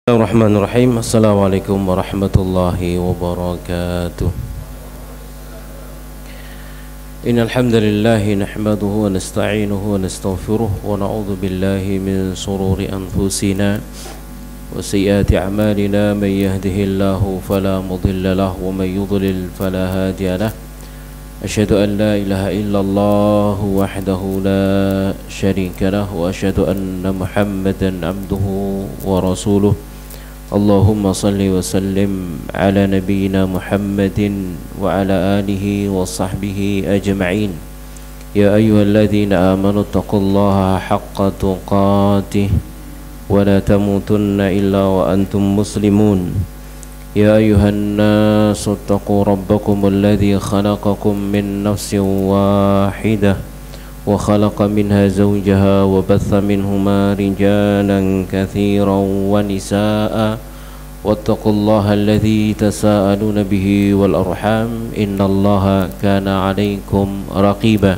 Bismillahirrahmanirrahim. Assalamualaikum warahmatullahi wabarakatuh. Innal hamdalillah nahmaduhu wa nasta'inuhu wa nastaghfiruh wa na'udzu billahi min shururi anfusina wa sayyiati a'malina may yahdihillahu fala mudilla lahu wa may yudlil fala hadiya lahu. Asyhadu an la ilaha illallah wahdahu la syarika lahu wa asyhadu anna Muhammadan abduhu wa rasuluh. Allahumma salli wa sallim ala nabiyyina Muhammadin wa ala alihi wa sahbihi ajma'in. Ya ayyuhalladzina amanu taqullaha haqqa tuqatih wa la tamutunna illa wa antum muslimun. Ya ayyuhan nasu taqu rabbakumul ladzi khalaqakum min nafsin wahidah wa khalaqa minha zawjaha wa batha minhuma rijalan katsiran wa nisaa wattaqullaha alladzi tasaaluna bihi wal arham innallaha kana 'alaykum raqiba.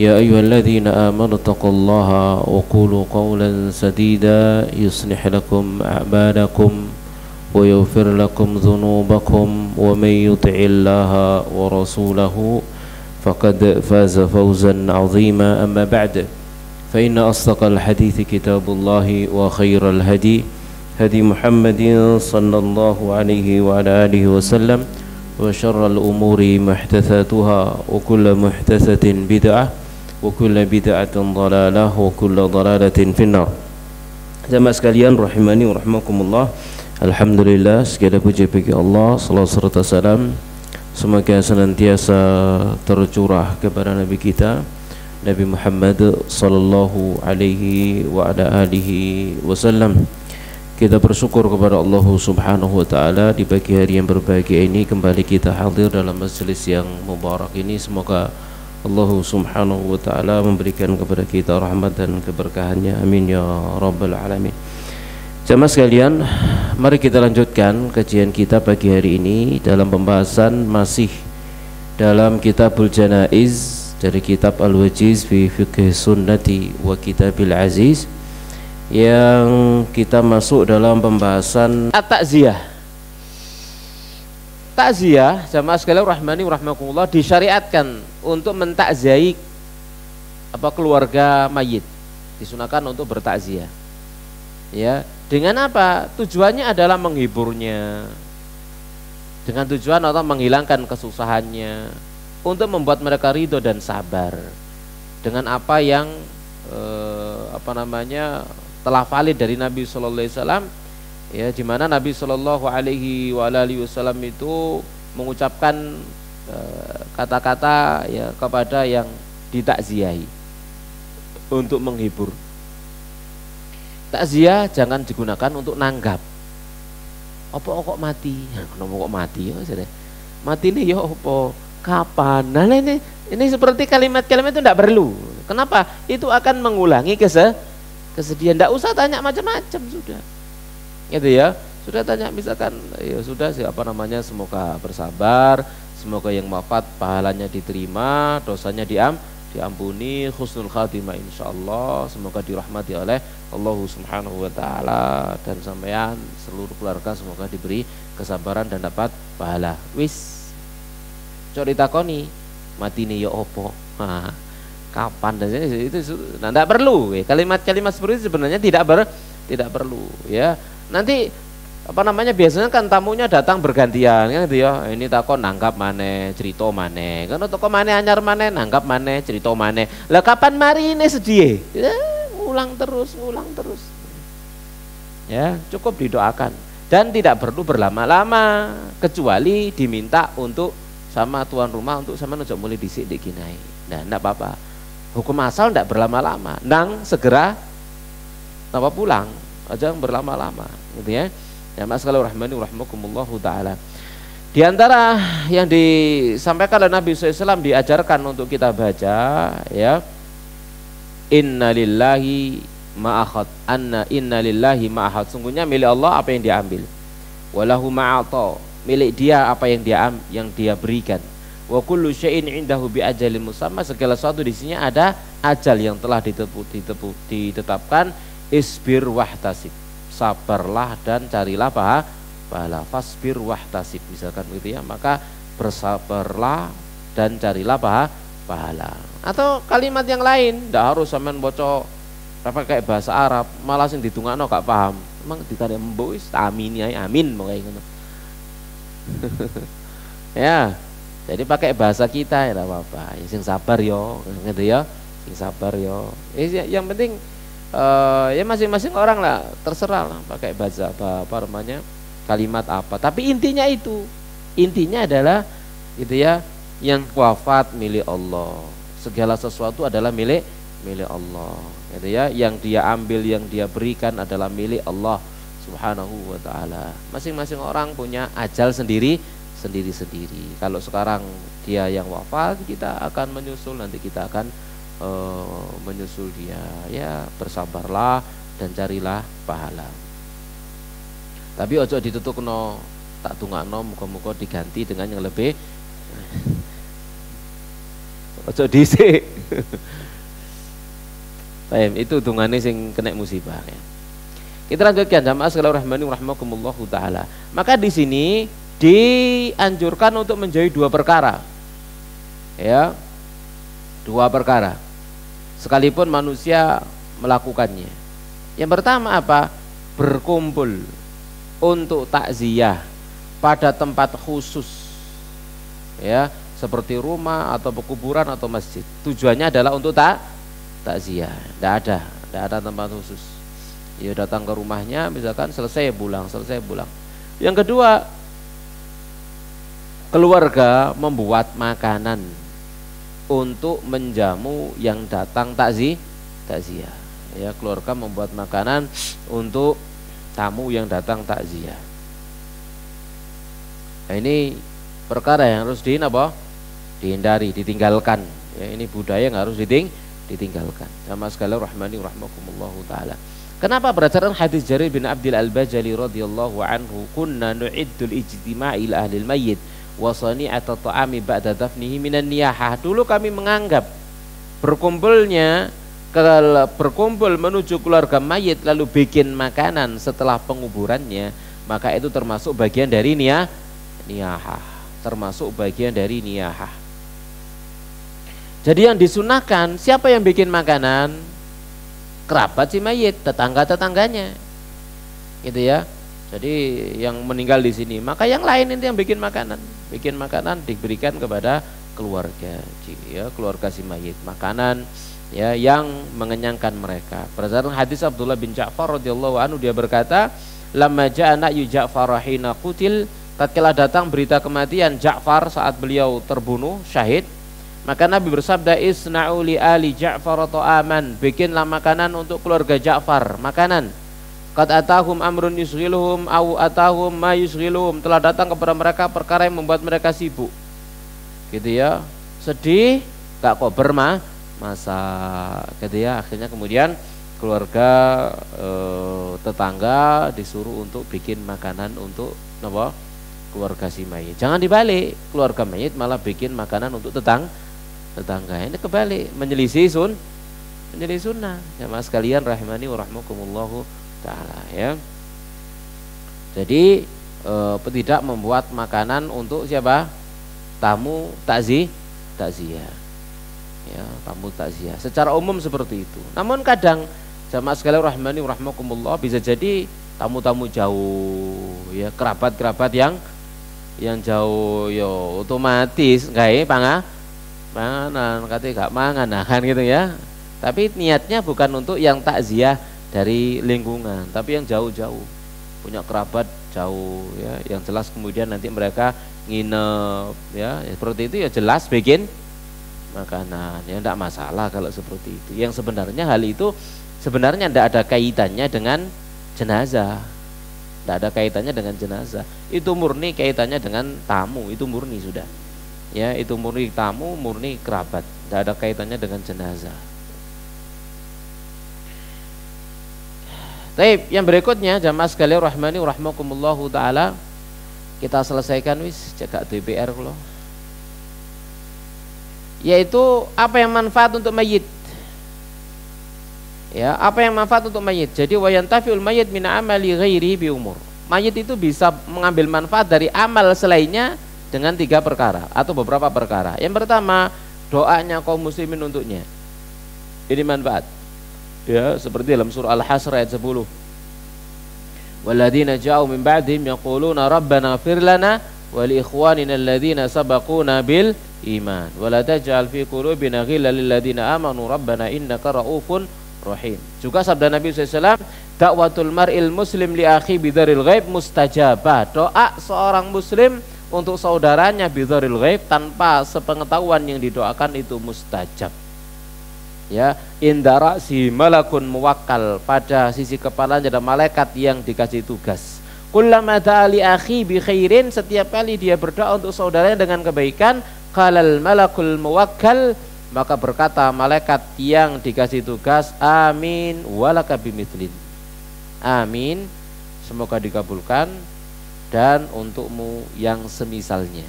Ya ayyuhalladzina amanu taqullaha wa qulu qawlan sadida yuslih lakum a'malakum wa yaghfir lakum dhunubakum wa may yuti'illaha wa rasulahu فقد فاز فوزا عظيما. أما بعد فإن أصدق الحديث كتاب الله وخير الهدي هدي محمد صلى الله عليه وعلى آله وسلم وشر الأمور محدثاتها وكل محدثة بدعة وكل بدعة ضلالة وكل ضلالة في النار. Jamaah sekalian rahimani wa rahmakumullah. Alhamdulillah, segala puji bagi Allah, salawat serta salam semoga senantiasa tercurah kepada Nabi kita Nabi Muhammad sallallahu alaihi wa ala alihi wasallam. Kita bersyukur kepada Allah Subhanahu wa taala di pagi hari yang berbahagia ini kembali kita hadir dalam majelis yang mubarak ini. Semoga Allah Subhanahu wa taala memberikan kepada kita rahmat dan keberkahannya. Amin ya rabbal alamin. Jamaah sekalian, mari kita lanjutkan kajian kita pagi hari ini dalam pembahasan masih dalam Kitabul Janaiz dari kitab Al-Wajiz fi Fiqh Sunnati wa Kitabil Aziz, yang kita masuk dalam pembahasan at-ta'ziyah. Ta'ziyah, jamaah sekalian rahmani wa rahmakumullah, disyariatkan untuk mentakziahi keluarga mayit, disunahkan untuk bertakziah. Ya, dengan apa? Tujuannya adalah menghiburnya, dengan tujuan atau menghilangkan kesusahannya, untuk membuat mereka ridho dan sabar dengan apa yang telah valid dari Nabi Sallallahu Alaihi Wasallam, ya, di mana Nabi Sallallahu Alaihi Wasallam itu mengucapkan kata-kata ya kepada yang ditakziahi untuk menghibur. Takziah jangan digunakan untuk nanggap. Apa kok mati? Kenapa kok mati? Mati ini ya apa? Kapan? Nah ini seperti kalimat-kalimat itu tidak perlu. Kenapa? Itu akan mengulangi kesedihan. Tidak usah tanya macam-macam, sudah. Gitu ya. Sudah tanya misalkan ya sudah semoga bersabar, semoga yang wafat pahalanya diterima, dosanya diampuni, husnul khatimah insyaallah, semoga dirahmati oleh Allah Subhanahu wa taala, dan sampean seluruh keluarga semoga diberi kesabaran dan dapat pahala. Wis cok ditakoni matine ya opo? Kapan? Dan itu tidak perlu. Kalimat-kalimat seperti itu sebenarnya tidak perlu, ya. Nanti biasanya kan tamunya datang bergantian kan gitu ya. Ini takon nanggap maneh, cerita maneh. Kan toko maneh anyar maneh, nanggap maneh, cerita maneh. Lah kapan mari ini sedih? Ya, ngulang terus. Ya, cukup didoakan dan tidak perlu berlama-lama, kecuali diminta untuk sama tuan rumah untuk sama nujak mulai disik dikinai. Nah, enggak apa-apa. Hukum asal enggak berlama-lama. Nang segera pulang, aja berlama-lama gitu ya. Ya masalah rahmani rahmakumullahu ta'ala. Di antara yang disampaikan oleh Nabi SAW diajarkan untuk kita baca, ya, inna lillahi ma'akhad, inna lillahi ma'akhad, sungguhnya milik Allah apa yang dia ambil, walahu ma'ata, milik dia apa yang dia berikan, wa kullu syai'in indahu bi ajalin musamma, segala sesuatu di sini ada ajal yang telah ditetapkan. Isbir wahtasib, bersabarlah dan carilah pahala. Fasbir wahtasib, misalkan gitu ya, maka bersabarlah dan carilah pahala. Atau kalimat yang lain, ndak harus sampean baca pakai bahasa Arab, malah sing ditungakno gak paham. Emang ditarik mbok wis amini ae, amin mau kayak ngono. Ya, jadi pakai bahasa kita ya apa-apa. Ya, sing sabar yo, gitu ya, sing sabar yo. Yang penting ya masing-masing orang lah, terserah lah pakai bahasa apa namanya, kalimat apa. Tapi intinya adalah gitu ya, yang wafat milik Allah. Segala sesuatu adalah milik Allah, gitu ya. Yang dia ambil, yang dia berikan adalah milik Allah Subhanahu wa taala. Masing-masing orang punya ajal sendiri. Kalau sekarang dia yang wafat, kita akan menyusul, nanti kita akan menyusul dia. Ya, bersabarlah dan carilah pahala. Tapi ojo ditutukno, tak tungakno muga-muga diganti dengan yang lebih. Ojo dhisik. Baik, itu tungane sing kena musibah ya. Kita lanjutkan jamaah sekalian rahmani rahimakumullahu taala. Maka di sini dianjurkan untuk menjauhi dua perkara. Ya. Dua perkara. Sekalipun manusia melakukannya. Yang pertama apa? Berkumpul untuk takziah pada tempat khusus. Ya, seperti rumah atau kuburan atau masjid. Tujuannya adalah untuk takziah. Tidak ada tempat khusus. Ya, datang ke rumahnya misalkan selesai pulang. Yang kedua, keluarga membuat makanan untuk menjamu yang datang takziah. Ya, keluarga membuat makanan untuk tamu yang datang takziah. Nah, ini perkara yang harus dihindari, ditinggalkan. Ya, ini budaya yang harus ditinggalkan. Jamaah sekalian rahmani rahimakumullahu taala. Kenapa berdasarkan hadis Jarir bin Abdul Al-Bajali radhiyallahu anhu, kunna nu'iddul ijtima'i ila ahlil mayyit wa sani'ata ta'ami ba'da dafnihi minan niyahah. Dulu kami menganggap berkumpul menuju keluarga mayit lalu bikin makanan setelah penguburannya, maka itu termasuk bagian dari niyahah. Jadi yang disunahkan, siapa yang bikin makanan? Kerabat si mayit, tetangga-tetangganya, gitu ya. Jadi yang meninggal di sini, maka yang lain itu yang bikin makanan diberikan kepada keluarga, ya, keluarga si mayit, makanan ya yang mengenyangkan mereka. Berdasarkan hadis Abdullah bin Ja'far radhiyallahu anhu, dia berkata, lamma ja'a na'yu Ja'far hina qutil, tatkala datang berita kematian Ja'far saat beliau terbunuh syahid, maka Nabi bersabda, isna'u li ali Ja'far ta'aman, bikinlah makanan untuk keluarga Ja'far, makanan. Qad atahum amrun yusghiluhum au atahum ma yusghiluhum, telah datang kepada mereka perkara yang membuat mereka sibuk. Gitu ya. Sedih, gak kober masak. Gitu ya. Akhirnya kemudian keluarga tetangga disuruh untuk bikin makanan untuk keluarga si mayit. Jangan dibalik, keluarga mayit malah bikin makanan untuk tetangga. Ini kebalik, menyelisih sunnah. Jamaah sekalian rahimani wa rahmakumullahu taala ya. Jadi tidak membuat makanan untuk siapa? Tamu takziah. Ya, tamu takziah. Secara umum seperti itu. Namun kadang jamaah sekalian rahimani wa rahmakumullah, bisa jadi tamu-tamu jauh ya, kerabat-kerabat yang jauh yo otomatis gawe panganan katanya gak mangan, nah kan gitu ya. Tapi niatnya bukan untuk yang takziah dari lingkungan, tapi yang jauh-jauh, punya kerabat jauh ya, yang jelas kemudian nanti mereka nginep ya, seperti itu ya, jelas bikin makanan ya, tidak masalah kalau seperti itu. Yang sebenarnya hal itu sebenarnya tidak ada kaitannya dengan jenazah, tidak ada kaitannya dengan jenazah, itu murni kaitannya dengan tamu, itu murni sudah. Ya, itu murni tamu, murni kerabat, tidak ada kaitannya dengan jenazah. Baik, yang berikutnya jamaah sekalian rahmani rahimakumullahu taala, kita selesaikan wis jaga DPR kula. Yaitu apa yang manfaat untuk mayit. Ya, apa yang manfaat untuk mayit? Jadi wa yantafi'ul mayyit min amali ghairihi bi umur. Mayit itu bisa mengambil manfaat dari amal selainnya dengan 3 perkara atau beberapa perkara. Yang pertama, doanya kaum muslimin untuknya. Ini manfaat. Ya, seperti dalam surah Al-Hasr ayat 10. Walladzina ja'u min ba'dihim yaquluna rabbana ighfir lana wa li ikhwanina alladzina sabaquna bil iman wa la taj'al fi qulubina ghillan lil ladzina amanu rabbana innaka ra'ufun rahim. Juga sabda Nabi SAW, dakwatul mar'il muslim li akhi bidzaril ghaib mustajabah. Doa seorang muslim untuk saudaranya bidzaril ghaib tanpa sepengetahuan yang didoakan itu mustajab. Ya, indara si malakun muwakkal, pada sisi kepalanya ada malaikat yang dikasih tugas. Kullama ta'ali akhi bi khairin, setiap kali dia berdoa untuk saudaranya dengan kebaikan, qalal malakul muwakkal, maka berkata malaikat yang dikasih tugas, amin walaka bimithlin. Amin, semoga dikabulkan dan untukmu yang semisalnya.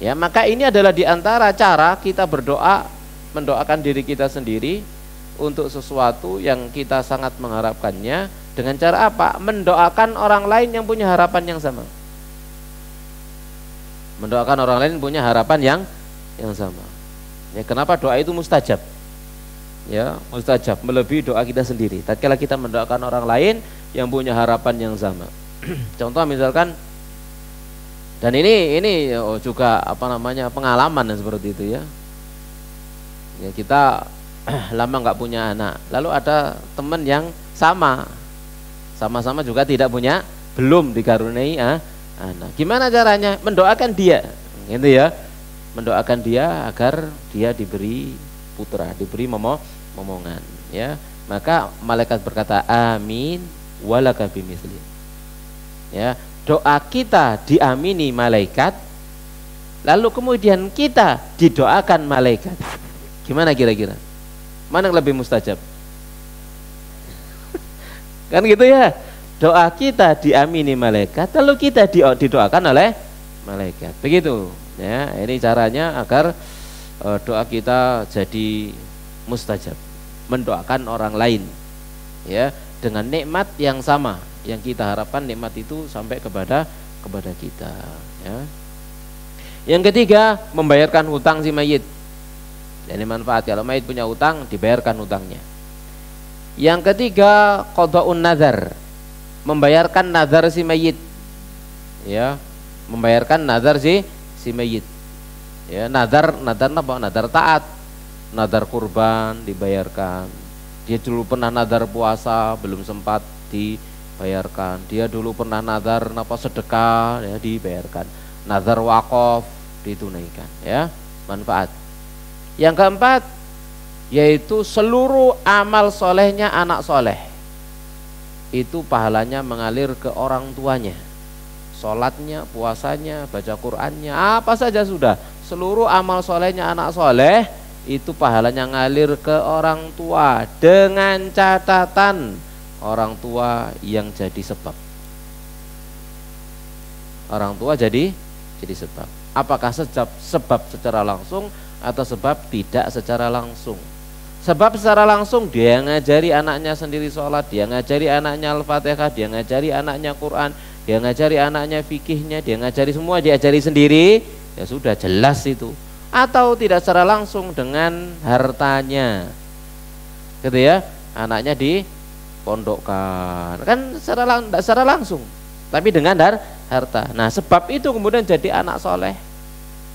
Ya, maka ini adalah diantara cara kita berdoa, mendoakan diri kita sendiri untuk sesuatu yang kita sangat mengharapkannya. Dengan cara apa? Mendoakan orang lain yang punya harapan yang sama. Mendoakan orang lain punya harapan yang sama. Ya, kenapa doa itu mustajab? Ya, mustajab melebihi doa kita sendiri. Tatkala kita mendoakan orang lain yang punya harapan yang sama. Contoh misalkan, dan ini juga pengalaman seperti itu ya. Ya, kita lama nggak punya anak, lalu ada teman yang sama-sama juga tidak punya, belum dikaruniai anak. Gimana caranya? Mendoakan dia, gitu ya. Mendoakan dia agar dia diberi putra, diberi momongan, ya. Maka malaikat berkata amin walaka bimithlin. Ya, doa kita diamini malaikat, lalu kemudian kita didoakan malaikat. Gimana kira-kira? Mana yang lebih mustajab? Kan gitu ya. Doa kita diamini malaikat, lalu kita didoakan oleh malaikat. Begitu. Ya, ini caranya agar doa kita jadi mustajab, mendoakan orang lain, ya, dengan nikmat yang sama yang kita harapkan, nikmat itu sampai kepada kita. Ya. Yang ketiga, membayarkan hutang si mayit. Ini manfaat, kalau mayit punya hutang dibayarkan hutangnya. Yang ketiga, qada'un nazar, membayarkan nazar si mayit. Ya, membayarkan nazar si mayit. Ya, nazar apa? Nazar taat, nazar kurban dibayarkan. Dia dulu pernah nazar puasa belum sempat dibayarkan. Dia dulu pernah nazar sedekah, ya, dibayarkan. Nazar wakaf ditunaikan, ya, manfaat. Yang keempat, yaitu seluruh amal solehnya anak soleh itu pahalanya mengalir ke orang tuanya. Sholatnya, puasanya, baca Qur'annya, apa saja sudah, seluruh amal solehnya anak soleh itu pahalanya ngalir ke orang tua, dengan catatan orang tua yang jadi sebab. Orang tua jadi sebab. Apakah sebab secara langsung atau sebab tidak secara langsung? Sebab secara langsung, dia ngajari anaknya sendiri sholat, dia ngajari anaknya Al-Fatihah, dia ngajari anaknya Quran, dia ngajari anaknya fikihnya, dia ngajari semua, diajari sendiri, ya sudah jelas itu. Atau tidak secara langsung dengan hartanya, gitu ya, anaknya dipondokkan, kan secara langsung, tapi dengan harta. Nah, sebab itu kemudian jadi anak soleh,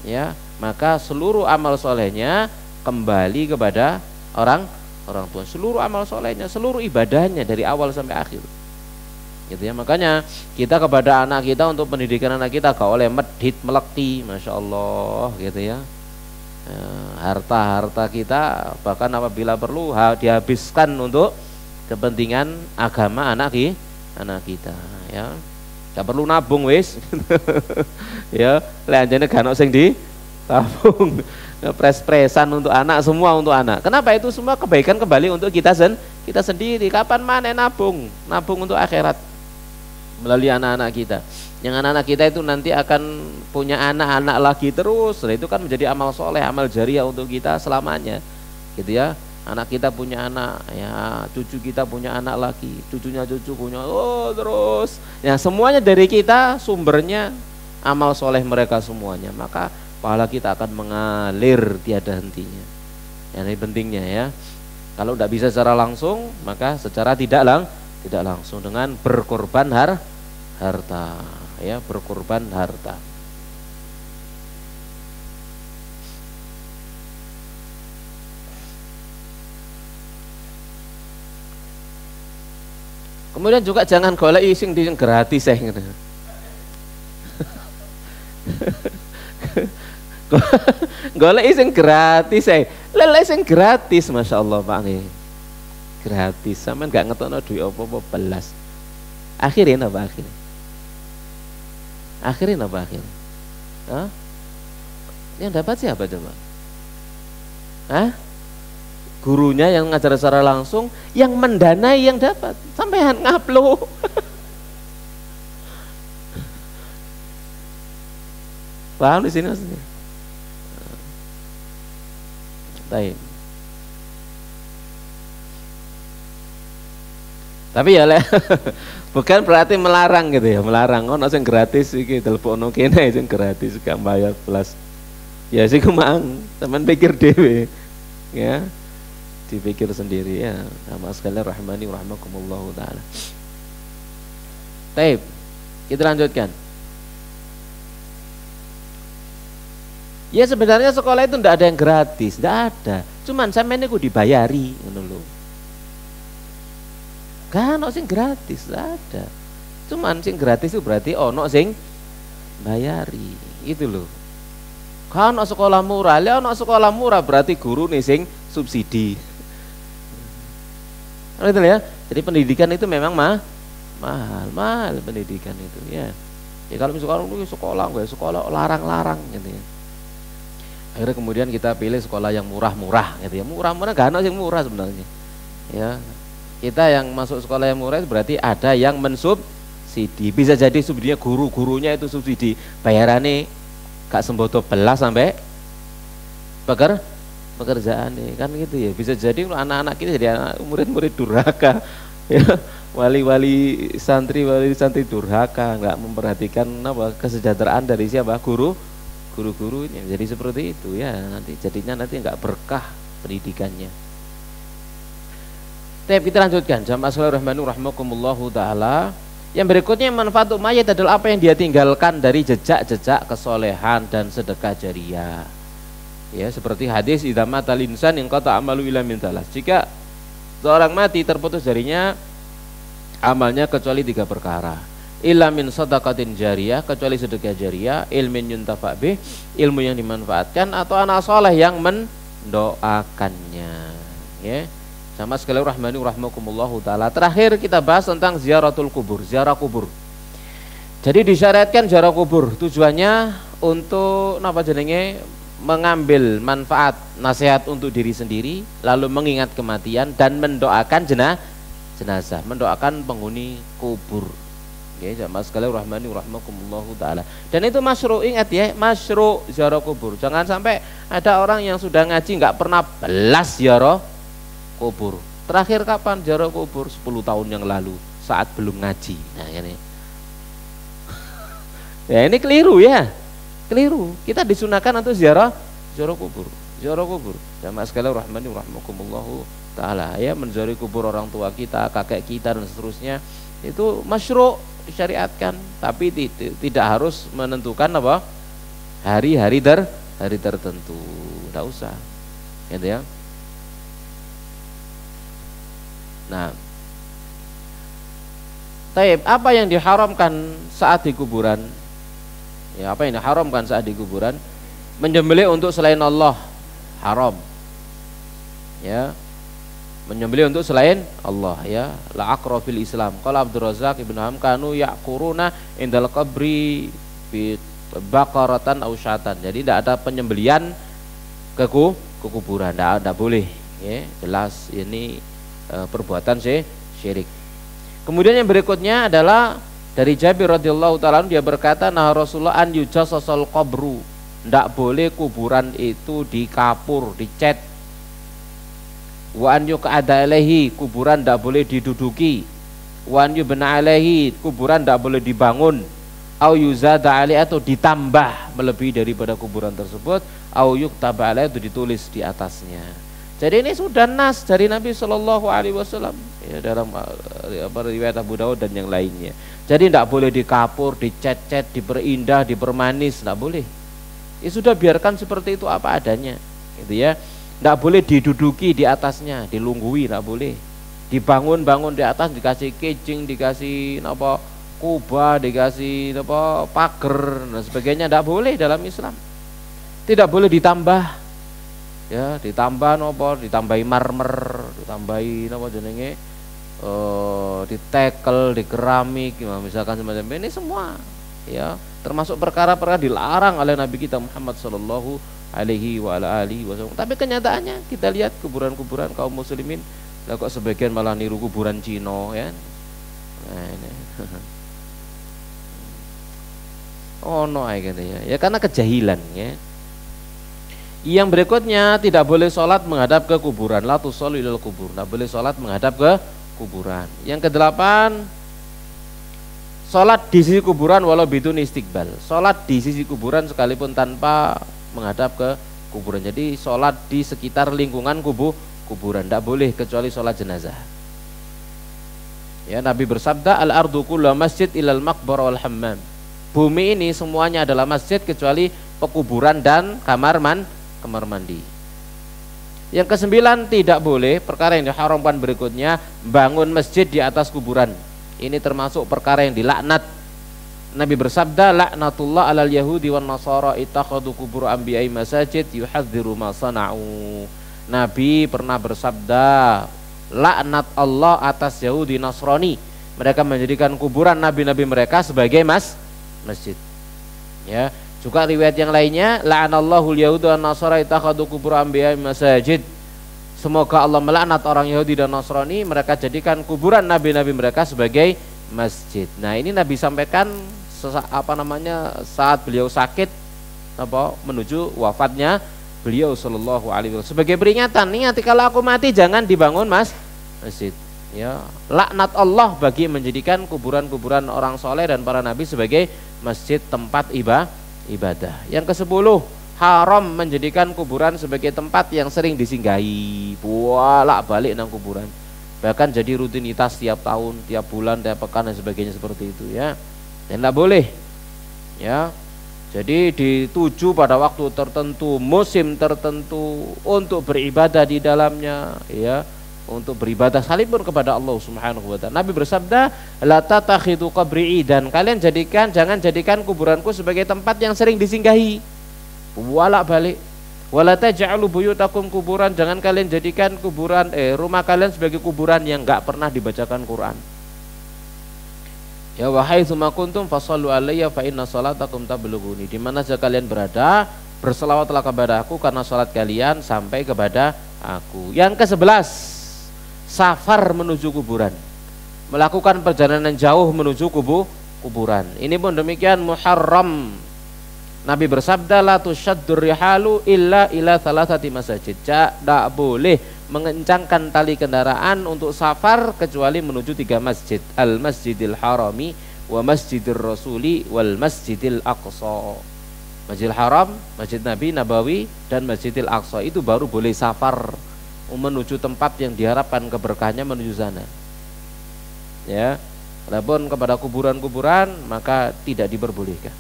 ya, maka seluruh amal solehnya kembali kepada orang tua, seluruh amal solehnya, seluruh ibadahnya dari awal sampai akhir, gitu ya. Makanya kita kepada anak kita, untuk pendidikan anak kita, gak oleh medhit melekti, masya Allah, gitu ya. Harta kita bahkan apabila perlu dihabiskan untuk kepentingan agama anak kita, ya. Gak perlu nabung wis. Ya, lanjane gak ono sing ditabung. Pres-presan untuk anak, semua untuk anak. Kenapa? Itu semua kebaikan kembali untuk kita sendiri. Kapan mana nabung untuk akhirat melalui anak-anak kita. Yang anak-anak kita itu nanti akan punya anak-anak lagi terus. Nah, itu kan menjadi amal soleh, amal jariah untuk kita selamanya, gitu ya. Anak kita punya anak, ya cucu kita punya anak lagi, cucunya cucu punya, oh terus. Ya semuanya dari kita, sumbernya amal soleh mereka semuanya. Maka pahala kita akan mengalir tiada hentinya. Ya, ini pentingnya ya. Kalau tidak bisa secara langsung, maka secara tidak langsung dengan berkorban harta, ya berkorban harta. Kemudian juga jangan golek sing gratis ngono. Golek sing gratis lele sing gratis, masya Allah Pak nih, gratis, sampean nggak ngetokno duit apa-apa belas. Akhirin apa akhirnya? Akhirin apa akhirnya? Hah? Yang dapat siapa coba? Hah? Gurunya yang ngajar secara langsung, yang mendanai yang dapat. Sampean ngaplo. Paham di sini maksudnya? Baik. Tapi ya bukan berarti melarang gitu ya, melarang. Oh, sing gratis iki telepono kene sing gratis gak bayar plus. Ya sih kemang, teman pikir dhewe. Ya. Dipikir sendiri ya. Sama sekali rahmani rahmakumullah taala. Baik. Kita lanjutkan. Ya sebenarnya sekolah itu tidak ada yang gratis, tidak ada. Cuman sampeyan niku dibayari ngono lho. Kan ono sing gratis, tidak ada. Cuman sing gratis itu berarti ono sing bayari, itu loh. Kan ono sekolah murah, lha ono sekolah murah berarti guru nih sing subsidi. Gitu ya. Jadi pendidikan itu memang mahal pendidikan itu ya. Ya kalau misalkan sekolah gue sekolah larang-larang gitu ya. Akhirnya kemudian kita pilih sekolah yang murah-murah gitu ya. Murah-murah gak ada yang murah sebenarnya. Ya. Kita yang masuk sekolah yang murah itu berarti ada yang mensubsidi. Bisa jadi subsidinya guru-gurunya itu subsidi. Bayarannya gak sembodo belas sampai pekerjaan nih kan gitu ya. Bisa jadi anak-anak kita jadi murid-murid durhaka. Ya. Wali-wali santri durhaka, nggak memperhatikan kesejahteraan dari siapa? Guru-gurunya. Jadi seperti itu ya, nanti nggak berkah pendidikannya. Kita lanjutkan. Jamaah sekalian rahimakumullahu taala. Yang berikutnya manfaat untuk mayit adalah apa yang dia tinggalkan dari jejak-jejak kesolehan dan sedekah jariah. Ya, seperti hadis idza matal insan in qata amalu illa min talas. Jika seorang mati terputus darinya amalnya kecuali 3 perkara. Illa min shadaqatin jariyah, kecuali sedekah jariyah, ilmin yuntafa bih, ilmu yang dimanfaatkan, atau anak soleh yang mendoakannya. Ya. Sama sekali rahmani rahmakumullahu taala. Terakhir kita bahas tentang ziaratul kubur, ziarah kubur. Jadi disyariatkan ziarah kubur, tujuannya untuk mengambil manfaat nasihat untuk diri sendiri, lalu mengingat kematian dan mendoakan jenazah, mendoakan penghuni kubur. Ya, jamaah sekalian rahmani rahmakumullahu taala. Dan itu masyru', ingat ya, masyru' ziarah kubur. Jangan sampai ada orang yang sudah ngaji nggak pernah belas ziarah kubur. Terakhir kapan ziarah kubur? 10 tahun yang lalu saat belum ngaji. Nah, ini. Ya, ini keliru ya. Keliru. Kita disunahkan untuk ziarah kubur. Ziarah kubur. Jamaah sekalian rahmani rahmakumullahu taala, ya, menziarahi kubur orang tua kita, kakek kita dan seterusnya. Itu masyru' disyariatkan, tapi tidak harus menentukan apa? Hari-hari tertentu. Tidak usah. Gitu ya. Nah, apa yang diharamkan saat di kuburan? Ya, apa yang diharamkan saat di kuburan? Menyembelih untuk selain Allah haram. Ya. Menyembelih untuk selain Allah, ya. La aqra fil Islam. Qala Abdul Razzaq Ibnu Ham kanu yaquruna indal qabri bi baqaratan aw syatan. Jadi tidak ada penyembelihan ke kuburan, tidak boleh, ya. Jelas ini perbuatan syirik. Kemudian yang berikutnya adalah dari Jabir radhiyallahu taala, dia berkata, nah Rasulullah an yujassasal qabru. Tidak boleh kuburan itu dikapur, dicat. Wa an yuq'ada alaihi, kuburan tidak boleh diduduki. Wa an yubna alaihi, kuburan tidak boleh dibangun. Au yuzada alaihi, atau ditambah melebihi daripada kuburan tersebut. Au yuktaba alaihi, itu ditulis di atasnya. Jadi ini sudah nas dari Nabi Shallallahu Alaihi Wasallam ya, dalam riwayat Abu Dawud dan yang lainnya. Jadi tidak boleh dikapur, dicet-cet, diperindah, dipermanis, tidak boleh. Ya sudah, biarkan seperti itu apa adanya, gitu ya. Tidak boleh diduduki di atasnya, dilunggui, tidak boleh. Dibangun-bangun di atas, dikasih kecing, dikasih apa kubah, dikasih apa pagar dan sebagainya, tidak boleh dalam Islam. Tidak boleh ditambah. Ya, ditambah nopo, ditambahi marmer, ditambahi nopo jenenge, ditekel, di keramik, misalkan semacam ini semua, ya, termasuk perkara-perkara dilarang oleh Nabi kita Muhammad Sallallahu Alaihi Wasallam. Tapi kenyataannya kita lihat kuburan-kuburan kaum muslimin, lah kok sebagian malah niru kuburan Cina, ya. Nah, ini. Oh no, gitu ya. Ya karena kejahilan, ya. Yang berikutnya, tidak boleh sholat menghadap ke kuburan. La tusollu ilal kubur, tidak boleh sholat menghadap ke kuburan. Yang kedelapan, sholat di sisi kuburan walau bidun istiqbal. Sholat di sisi kuburan sekalipun tanpa menghadap ke kuburan. Jadi sholat di sekitar lingkungan kuburan, tidak boleh kecuali sholat jenazah. Ya, Nabi bersabda, al ardu kullu masjid ilal maqbar wal hammam. Bumi ini semuanya adalah masjid kecuali pekuburan dan kamar mandi. Yang kesembilan, tidak boleh, perkara yang diharamkan berikutnya, bangun masjid di atas kuburan. Ini termasuk perkara yang dilaknat. Nabi bersabda, laknatullah alal yahudi wan nasara ittakhadhu qubur anbiya'i masajid yuhadziru ma sana'u. Nabi pernah bersabda, laknat Allah atas Yahudi Nasrani, mereka menjadikan kuburan nabi-nabi mereka sebagai masjid. Ya. Juga riwayat yang lainnya, la'anallahu al-yahuda wan nasara ittakhadhu qubur anbiya'i masajid. Semoga Allah melaknat orang Yahudi dan Nasrani, mereka jadikan kuburan nabi-nabi mereka sebagai masjid. Nah, ini Nabi sampaikan saat beliau sakit menuju wafatnya beliau sallallahu alaihi wasallam. Sebagai peringatan, ingat kalau aku mati jangan dibangun masjid. Ya, laknat Allah bagi menjadikan kuburan-kuburan orang soleh dan para nabi sebagai masjid, tempat ibadah. Yang ke-10, haram menjadikan kuburan sebagai tempat yang sering disinggahi, bolak-balik nang kuburan. Bahkan jadi rutinitas tiap tahun, tiap bulan, tiap pekan dan sebagainya seperti itu, ya. Dan tidak boleh. Ya. Jadi dituju pada waktu tertentu, musim tertentu untuk beribadah di dalamnya, ya. Untuk beribadah sekalipun kepada Allah Subhanahu wa ta'ala. Nabi bersabda, la tatakhidu qabri, dan kalian jangan jadikan kuburanku sebagai tempat yang sering disinggahi, bolak-balik. Wala taj'alu buyutakum kuburan, jangan kalian jadikan kuburan rumah kalian sebagai kuburan yang enggak pernah dibacakan Quran. Ya, wa haitsu ma kuntum fasallu alayya fa inna salatakum tablughuni. Di mana saja kalian berada, berselawatlah kepada aku karena salat kalian sampai kepada aku. Yang ke-11, safar menuju kuburan, melakukan perjalanan jauh menuju kuburan. Ini pun demikian muharram. Nabi bersabda, la tusyaddur rihalu illa ila thalathati masajid. Tidak boleh mengencangkan tali kendaraan untuk safar kecuali menuju 3 masjid, al masjidil harami wa masjidir rasuli wal masjidil aqsa. Masjidil haram, masjid Nabi Nabawi, dan masjidil aqsa, itu baru boleh safar menuju tempat yang diharapkan keberkahannya menuju sana. Ya, adapun kepada kuburan-kuburan maka tidak diperbolehkan.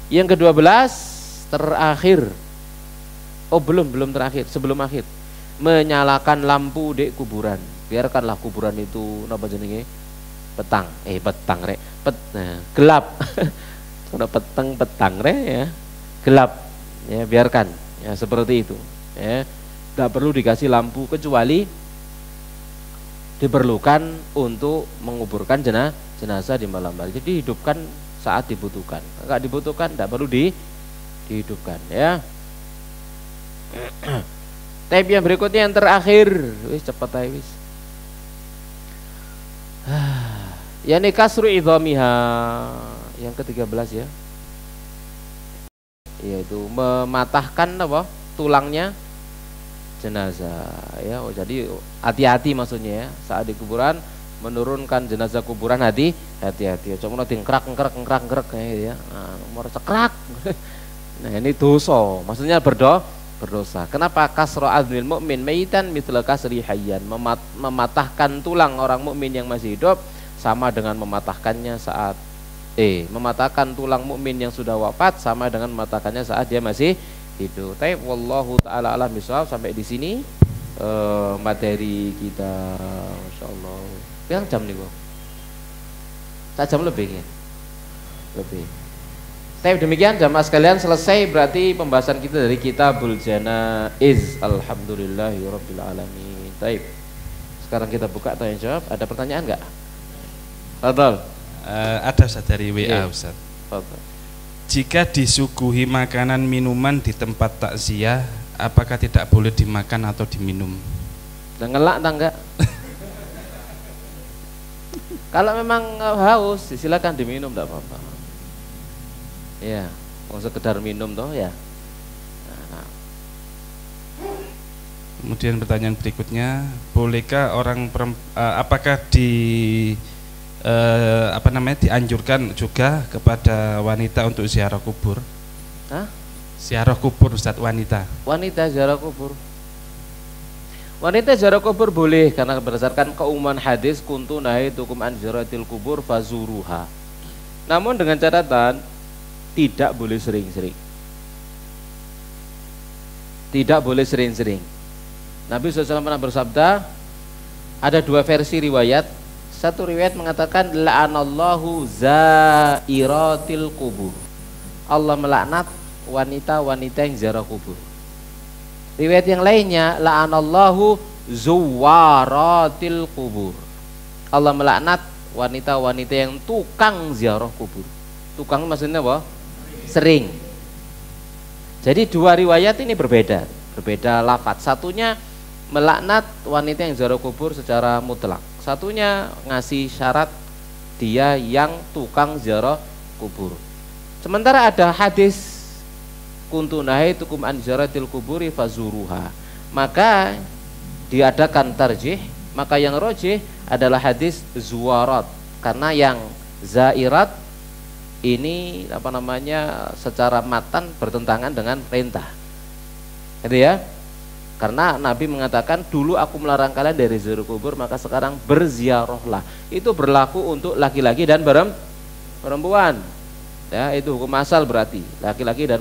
Yang ke-12 terakhir, belum terakhir, sebelum akhir, menyalakan lampu di kuburan. Biarkanlah kuburan itu napa jenenge? Gelap. Karena petang ya. Gelap. Ya, biarkan ya seperti itu. Ya. Tidak perlu dikasih lampu kecuali diperlukan untuk menguburkan jenazah di malam hari. Jadi hidupkan saat dibutuhkan. Enggak dibutuhkan tidak perlu dihidupkan, ya. Tab yang berikutnya yang terakhir, wis cepat aja wis. Yani kasru idhamiha, yang ke-13 ya. Yaitu mematahkan tulangnya jenazah ya. Jadi hati-hati maksudnya ya, saat di kuburan menurunkan jenazah kuburan hati-hati. Cuma nanti ngkrak ya. Nah, nomor cekrak. Nah, ini dosa. Maksudnya berdosa. Kenapa? Kasra admil mukmin maitan mithla kasri hayyan. Mematahkan tulang orang mukmin yang masih hidup sama dengan mematahkannya saat mematahkan tulang mukmin yang sudah wafat sama dengan mematahkannya saat dia masih hidup. Taib wallahu taala alam bisawab. Sampai di sini materi kita, masyaallah. Yang jam nih kok? 1 jam lebih ya? Lebih. Taib demikian jamaah sekalian, selesai berarti pembahasan kita dari Kitabul Janaiz. Alhamdulillahirabbil alamin. Taib. Sekarang kita buka tanya jawab. Ada pertanyaan enggak? Fadhal. Ada Ustaz dari WA Ustaz. Fadhal. Jika disuguhi makanan minuman di tempat takziah, apakah tidak boleh dimakan atau diminum? Dan ngelak tak enggak? Kalau memang haus, silakan diminum, tidak apa-apa. Ya, mau sekedar minum toh ya. Nah. Kemudian pertanyaan berikutnya, bolehkah apakah dianjurkan juga kepada wanita untuk ziarah kubur? Hah? Ziarah kubur Ustaz, wanita. Wanita ziarah kubur. Wanita ziarah kubur boleh karena berdasarkan keumuman hadis kuntu nahaitukum an ziyaratil kubur fazuruha. Namun dengan catatan tidak boleh sering-sering. Tidak boleh sering-sering. Nabi SAW pernah bersabda, ada 2 versi riwayat. Satu riwayat mengatakan la'anallahu zairatil kubur. Allah melaknat wanita-wanita yang ziarah kubur. Riwayat yang lainnya la'anallahu zuwaratil kubur. Allah melaknat wanita-wanita yang tukang ziarah kubur. Tukang maksudnya apa? Sering. Jadi 2 riwayat ini berbeda lafaz. Satunya melaknat wanita yang ziarah kubur secara mutlak. Satunya ngasih syarat dia yang tukang ziarah kubur. Sementara ada hadis kuntu nahaitukum an ziyaratil kuburi fazuruha, maka diadakan tarjih, maka yang rajih adalah hadis zuwarat, karena yang zairat ini secara matan bertentangan dengan perintah, gitu ya. Karena Nabi mengatakan dulu aku melarang kalian dari ziarah kubur, maka sekarang berziarahlah. Itu berlaku untuk laki-laki dan perempuan. Ya, itu hukum asal berarti laki-laki dan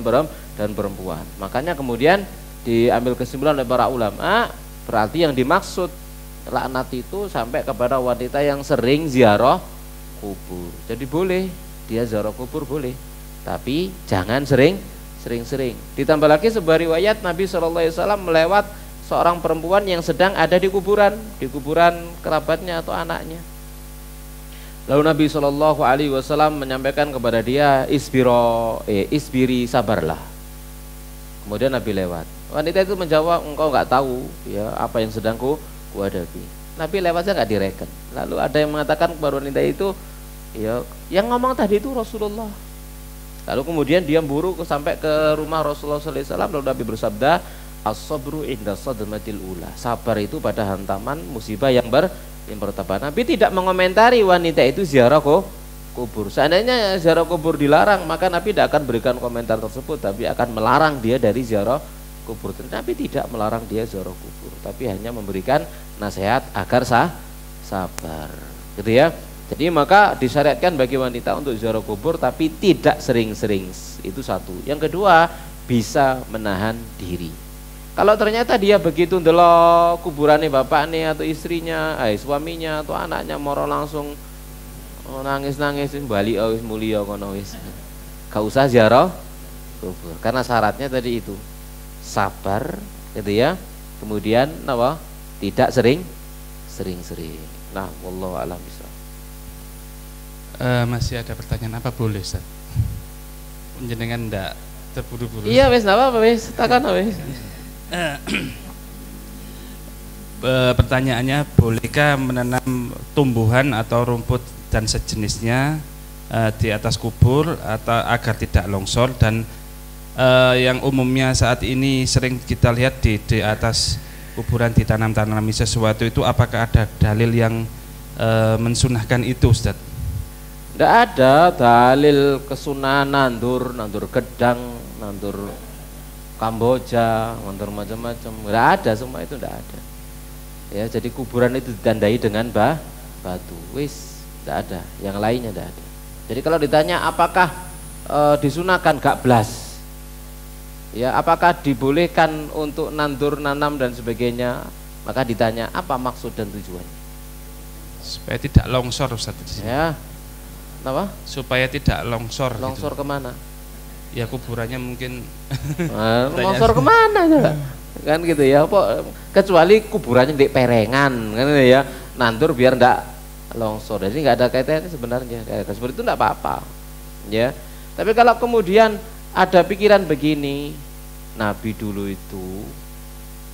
perempuan. Makanya kemudian diambil kesimpulan oleh para ulama, berarti yang dimaksud laknat itu sampai kepada wanita yang sering ziarah kubur. Jadi boleh dia ziarah kubur boleh, tapi jangan sering-sering. Ditambah lagi sebuah riwayat Nabi SAW melewat seorang perempuan yang sedang ada di kuburan kerabatnya atau anaknya. Lalu Nabi SAW menyampaikan kepada dia, isbiri sabarlah. Kemudian Nabi lewat. Wanita itu menjawab, engkau nggak tahu ya apa yang sedang kuhadapi. Nabi lewatnya nggak direken. Lalu ada yang mengatakan kepada wanita itu, ya yang ngomong tadi itu Rasulullah. Lalu kemudian dia buru sampai ke rumah Rasulullah SAW. Lalu Nabi bersabda, as-sabru inda sadmatil ula. Sabar itu pada hantaman musibah yang pertama. Nabi tidak mengomentari wanita itu ziarah kubur. Seandainya ziarah kubur dilarang, maka Nabi tidak akan berikan komentar tersebut, tapi akan melarang dia dari ziarah kubur. Nabi tidak melarang dia ziarah kubur, tapi hanya memberikan nasihat agar sabar, gitu ya. Jadi maka disyariatkan bagi wanita untuk ziarah kubur, tapi tidak sering-sering. Itu satu. Yang kedua, bisa menahan diri. Kalau ternyata dia begitu ndelok kuburannya bapaknya atau istrinya, suaminya atau anaknya moro langsung nangis-nangis bali wis mulia kono wis. Gak usah ziarah kubur. Karena syaratnya tadi itu sabar, gitu ya. Kemudian tidak sering-sering. Nah, wallahu a'lam bishawab. Masih ada pertanyaan apa boleh Ustaz? Jenengan ndak terburu-buru. Iya wis napa wis, takon wis. Pertanyaannya, bolehkah menanam tumbuhan atau rumput dan sejenisnya di atas kubur atau agar tidak longsor, dan yang umumnya saat ini sering kita lihat di atas kuburan ditanam-tanami sesuatu itu, apakah ada dalil yang mensunahkan itu, Ustaz? Tidak ada dalil kesunahan nandur gedang, nandur Kamboja, nandur macam-macam. Tidak ada, semua itu tidak ada. Ya, jadi kuburan itu ditandai dengan batu. Wis, tidak ada. Yang lainnya tidak ada. Jadi kalau ditanya apakah disunahkan, gak blas. Ya, apakah dibolehkan untuk nandur, nanam dan sebagainya? Maka ditanya apa maksud dan tujuannya? Supaya tidak longsor, Ustaz. Ya, apa? Supaya tidak longsor. Longsor gitu. Kemana? Ya kuburannya mungkin. Longsor kemana ya? Kan gitu ya. Kecuali kuburannya di perengan, kan ya. Nandur biar ndak longsor. Jadi nggak ada kaitannya sebenarnya. Kayak seperti itu ndak apa-apa. Ya. Tapi kalau kemudian ada pikiran begini, Nabi dulu itu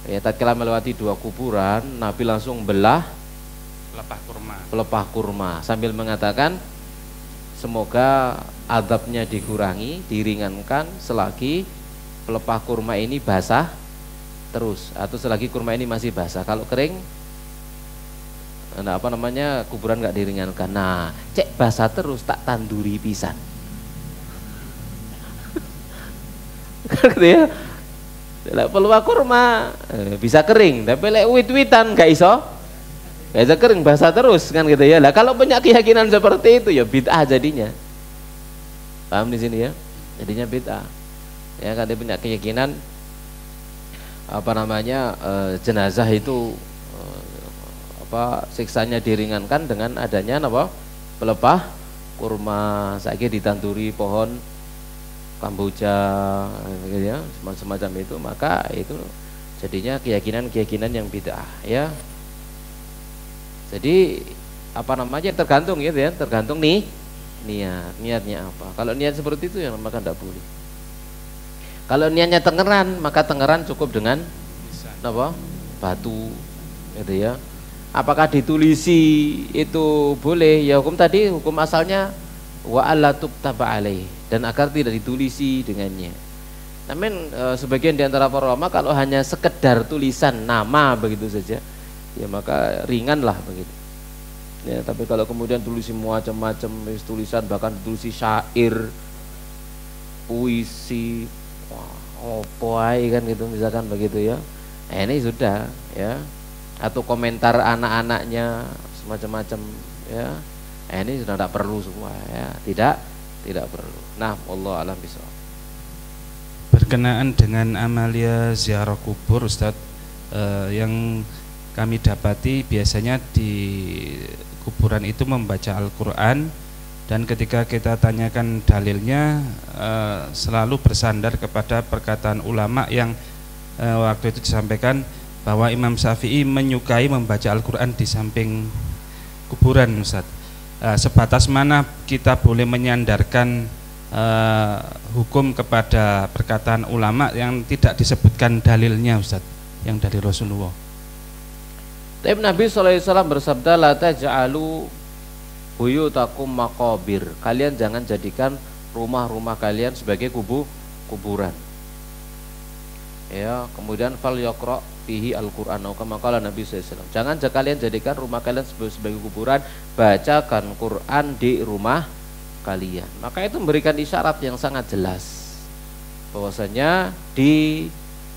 ya tatkala melewati 2 kuburan, Nabi langsung belah pelepah kurma sambil mengatakan semoga azabnya dikurangi, diringankan selagi pelepah kurma ini basah terus, atau selagi kurma ini masih basah. Kalau kering, nah, kuburan nggak diringankan. Nah, cek basah terus tak tanduri pisan. Gitu ya. Pelepah kurma bisa kering, tapi lek wit-witan nggak iso. Bisa kering, basah terus kan gitu ya. Lah kalau punya keyakinan seperti itu ya bid'ah jadinya. Paham di sini ya? Jadinya bid'ah. Ya, kan dia punya keyakinan jenazah itu siksanya diringankan dengan adanya pelepah kurma, saiki ditanduri pohon Kamboja gitu ya, semacam itu, maka itu jadinya keyakinan yang bid'ah ya. Jadi tergantung gitu ya, tergantung niatnya apa. Kalau niat seperti itu ya maka tidak boleh. Kalau niatnya tengeran, maka tengeran cukup dengan batu gitu ya. Apakah ditulisi itu boleh? Ya hukum asalnya wa alla tuktaba alaih, dan agar tidak ditulisi dengannya. Namun sebagian di antara para ulama kalau hanya sekedar tulisan nama begitu saja, ya maka ringan lah begitu. Ya, tapi kalau kemudian tulisi macam-macam tulisan, bahkan tulisi syair, puisi, kan gitu misalkan begitu ya. Ini sudah ya. Atau komentar anak-anaknya semacam-macam ya. Ini sudah tidak perlu semua ya. Tidak perlu. Nah, Allah alam bisawab. Berkenaan dengan amalia ziarah kubur, Ustadz, yang kami dapati biasanya di kuburan itu membaca Al-Quran, dan ketika kita tanyakan dalilnya selalu bersandar kepada perkataan ulama yang waktu itu disampaikan bahwa Imam Syafi'i menyukai membaca Al-Quran di samping kuburan, Ustadz. Sebatas mana kita boleh menyandarkan hukum kepada perkataan ulama yang tidak disebutkan dalilnya, Ustadz, yang dari Rasulullah? Tapi Nabi SAW bersabda, la taj'alu buyutakum maqabir. Kalian jangan jadikan rumah-rumah kalian sebagai kuburan. Ya, kemudian fal yaqra fihi al-Qur'an, kama qala Nabi SAW. Jangan kalian jadikan rumah kalian sebagai kuburan, bacakan Quran di rumah kalian. Maka itu memberikan isyarat yang sangat jelas bahwasanya di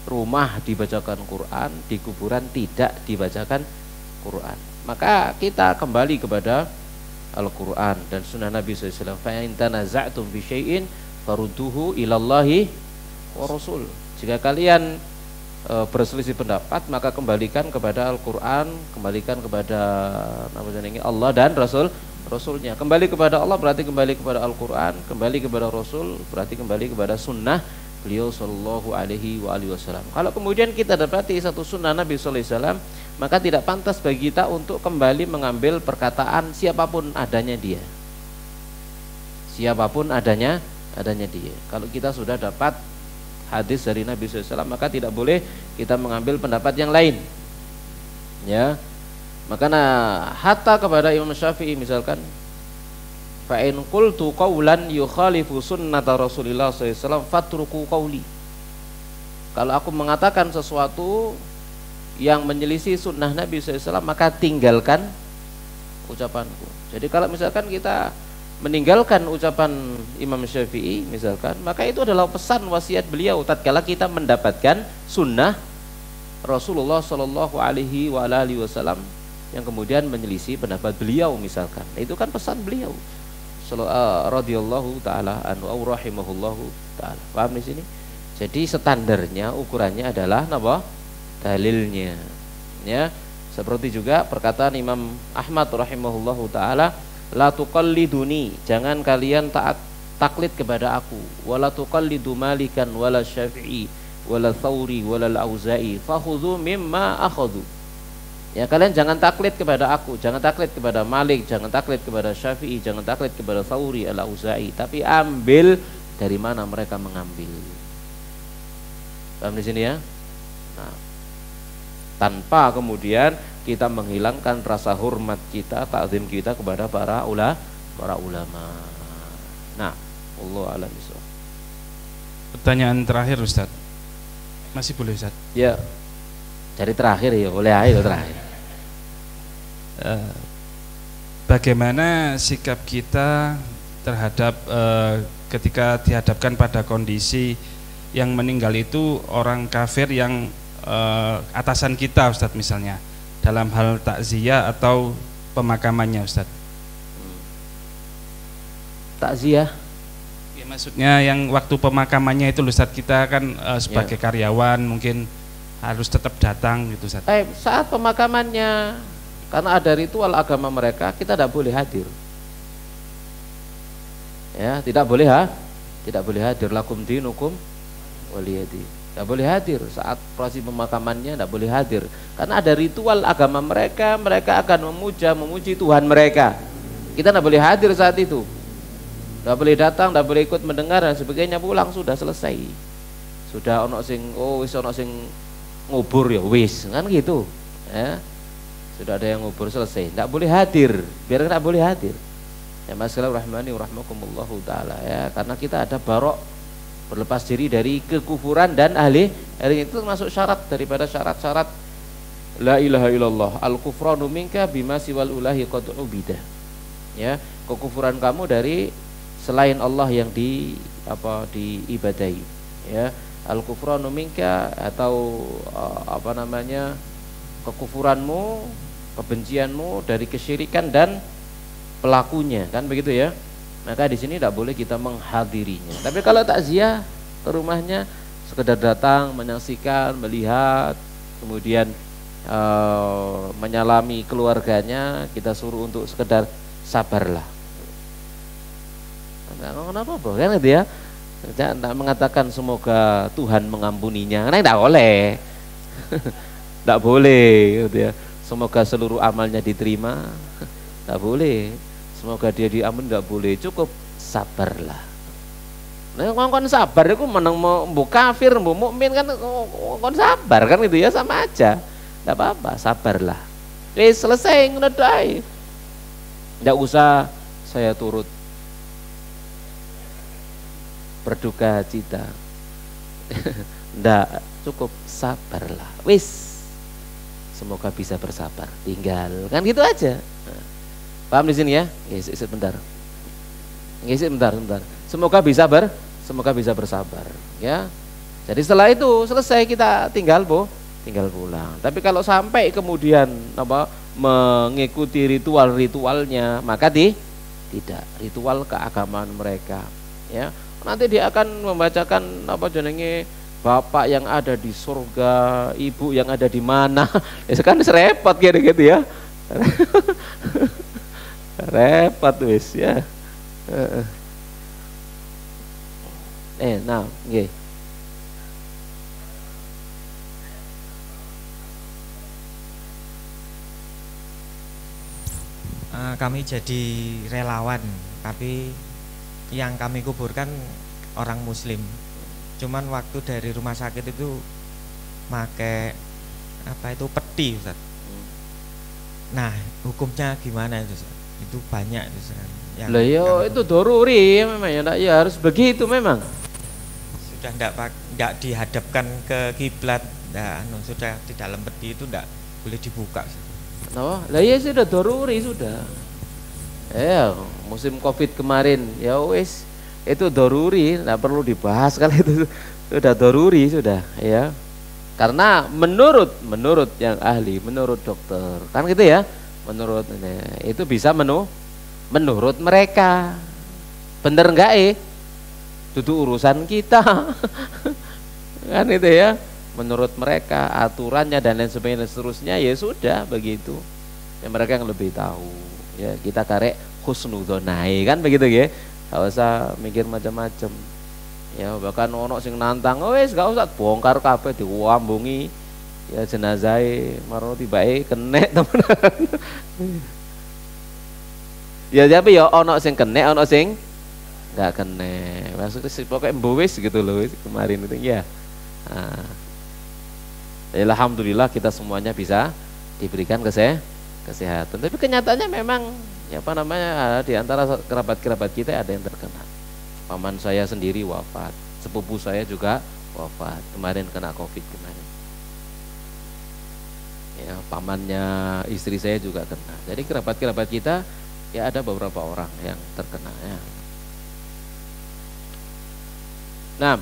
rumah dibacakan Quran, di kuburan tidak dibacakan Quran. Maka kita kembali kepada Al-Quran dan sunnah Nabi SAW. Fa in tanaza'tum fi syai'in farudduhu ilallahi wa rasul. Jika kalian berselisih pendapat, maka kembalikan kepada Al-Quran, kembalikan kepada Allah dan Rasulnya. Kembali kepada Allah berarti kembali kepada Al-Quran, kembali kepada Rasul berarti kembali kepada sunnah beliau sallallahu alaihi wasallam. Kalau kemudian kita dapati satu sunnah Nabi sallallahu alaihi wasallam, maka tidak pantas bagi kita untuk kembali mengambil perkataan siapapun adanya dia. Siapapun adanya dia. Kalau kita sudah dapat hadis dari Nabi sallallahu alaihi wasallam, maka tidak boleh kita mengambil pendapat yang lain. Ya. Maka hatta kepada Imam Syafi'i misalkan, fa in qultu qawlan yukhalifu sunnata Rasulillah sallallahu alaihi wasallam fatruku qawli. Kalau aku mengatakan sesuatu yang menyelisih sunnah Nabi SAW, maka tinggalkan ucapanku. Jadi kalau misalkan kita meninggalkan ucapan Imam Syafi'i misalkan, maka itu adalah pesan wasiat beliau tatkala kita mendapatkan sunnah Rasulullah Shallallahu Alaihi Wasallam yang kemudian menyelisih pendapat beliau misalkan. Itu kan pesan beliau radhiyallahu taala anhu au rahimahullahu taala. Paham di sini? Jadi standarnya, ukurannya adalah apa? Dalilnya. Ya, seperti juga perkataan Imam Ahmad rahimahullahu taala, la tuqalliduni, jangan kalian taklid kepada aku, wala tuqallidu Malikan wala Syafi'i wala Tsauri wala Al-Auza'i fakhudhu mimma akhadhu. Ya, kalian jangan taklid kepada aku, jangan taklid kepada Malik, jangan taklid kepada Syafi'i, jangan taklid kepada Tsauri, Al-Auza'i, tapi ambil dari mana mereka mengambil. Paham di sini ya? Nah, tanpa kemudian kita menghilangkan rasa hormat kita, takzim kita kepada para ulama. Nah, Allah a'lam bishawab. Pertanyaan terakhir Ustaz. Masih boleh Ustaz? Ya. Dari terakhir ya, boleh aja terakhir. Bagaimana sikap kita terhadap ketika dihadapkan pada kondisi yang meninggal itu orang kafir yang atasan kita Ustaz misalnya, dalam hal takziah atau pemakamannya Ustaz? Takziah? Ya, maksudnya yang waktu pemakamannya itu Ustaz, kita kan sebagai karyawan mungkin harus tetap datang gitu Ustaz. Saat pemakamannya, karena ada ritual agama mereka, kita tidak boleh hadir. Ya, tidak boleh hadir. Lakum dinukum waliyadi. Tidak boleh hadir saat proses pemakamannya, tidak boleh hadir karena ada ritual agama mereka, mereka akan memuji Tuhan mereka. Kita tidak boleh hadir saat itu, tidak boleh datang, tidak boleh ikut mendengar dan sebagainya. Pulang sudah selesai, sudah ono sing ngubur ya wis kan gitu ya, sudah ada yang ngubur selesai, tidak boleh hadir, biar tidak boleh hadir ya masalah rahmani rahmakumullahu taala ya, karena kita ada barok, berlepas diri dari kekufuran dan ahli itu termasuk syarat daripada syarat-syarat la ilaha illallah, al kufranu minka bima siwal ulahi qad ubida ya, kekufuran kamu dari selain Allah yang diibadahi ya, al kufranu minka atau kekufuranmu, kebencianmu dari kesyirikan dan pelakunya kan begitu ya. Maka di sini tidak boleh kita menghadirinya. Tapi kalau takziah ke rumahnya, sekedar datang, menyaksikan, melihat, kemudian menyalami keluarganya, kita suruh untuk sekedar sabarlah. Kenapa kan gitu ya? Tidak mengatakan semoga Tuhan mengampuninya, karena tidak boleh, tidak boleh, gitu ya. Semoga seluruh amalnya diterima, tidak boleh. Semoga dia diampuni, tidak boleh. Cukup sabarlah. Nah, kon sabar, aku menang mau kafir, mau mukmin kan, kon sabar kan gitu ya, sama aja. Tidak apa-apa, sabarlah. Selesai ngedai. Tidak usah saya turut berduka cita. Ndak, cukup sabarlah. Wis. Semoga bisa bersabar. Tinggal kan gitu aja. Paham di sini ya? Sebentar. Sebentar. Semoga bisa bersabar ya. Jadi setelah itu selesai, kita tinggal pulang. Tapi kalau sampai kemudian mengikuti ritualnya, maka tidak ritual keagamaan mereka ya. Nanti dia akan membacakan bapak yang ada di surga, ibu yang ada di mana. Kan serepot gitu ya. Repot wis ya. Nah, nggih. Kami jadi relawan, tapi yang kami kuburkan orang muslim. Cuman waktu dari rumah sakit itu pakai peti Ustaz. Nah, hukumnya gimana itu Ustaz? Itu banyak itu Ustaz. Lah yo itu doruri memang ya harus begitu memang. Sudah enggak dihadapkan ke kiblat, sudah di dalam peti itu enggak boleh dibuka. No, lah ya sudah doruri sudah. Ya musim Covid kemarin ya wis itu doruri, nggak perlu dibahas kalau itu sudah doruri sudah ya. Karena menurut yang ahli, menurut dokter kan gitu ya, menurut itu bisa menurut mereka. Bener nggak itu urusan kita kan itu ya, menurut mereka aturannya dan lain sebagainya dan seterusnya ya sudah begitu ya, mereka yang lebih tahu ya, kita karek husnudonai kan begitu ya, gak usah mikir macam-macam ya. Bahkan ono sing nantang wis gak usah bongkar kabeh diwambungi ya jenazah marono tibae kenek temenan ya, tapi ya ono sing kenek ono sing nggak kena, maksudnya pokoknya mbowis gitu loh kemarin itu ya. Nah, alhamdulillah kita semuanya bisa diberikan kesehatan. Tapi kenyataannya memang ya apa namanya, di antara kerabat-kerabat kita ada yang terkena. Paman saya sendiri wafat, sepupu saya juga wafat kemarin kena Covid kemarin. Ya, pamannya istri saya juga kena. Jadi kerabat-kerabat kita ya ada beberapa orang yang terkena ya. Nah,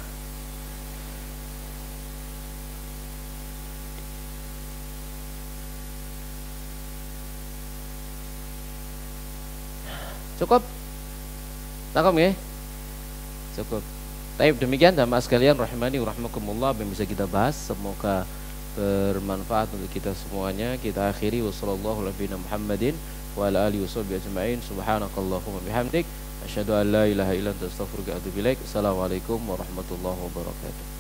cukup? Takom ya? Cukup. Baik, demikian jamaah sekalian rahimani rahimakumullah yang bisa kita bahas, semoga bermanfaat untuk kita semuanya. Kita akhiri wassallallahu ala nabiyina Muhammadin wa ala alihi washabbihi ajma'in. Subhanakallahumma bihamdik asyhadu an la ilaha illa anta astaghfiruka wa atubu ilaik. Assalamualaikum warahmatullahi wabarakatuh.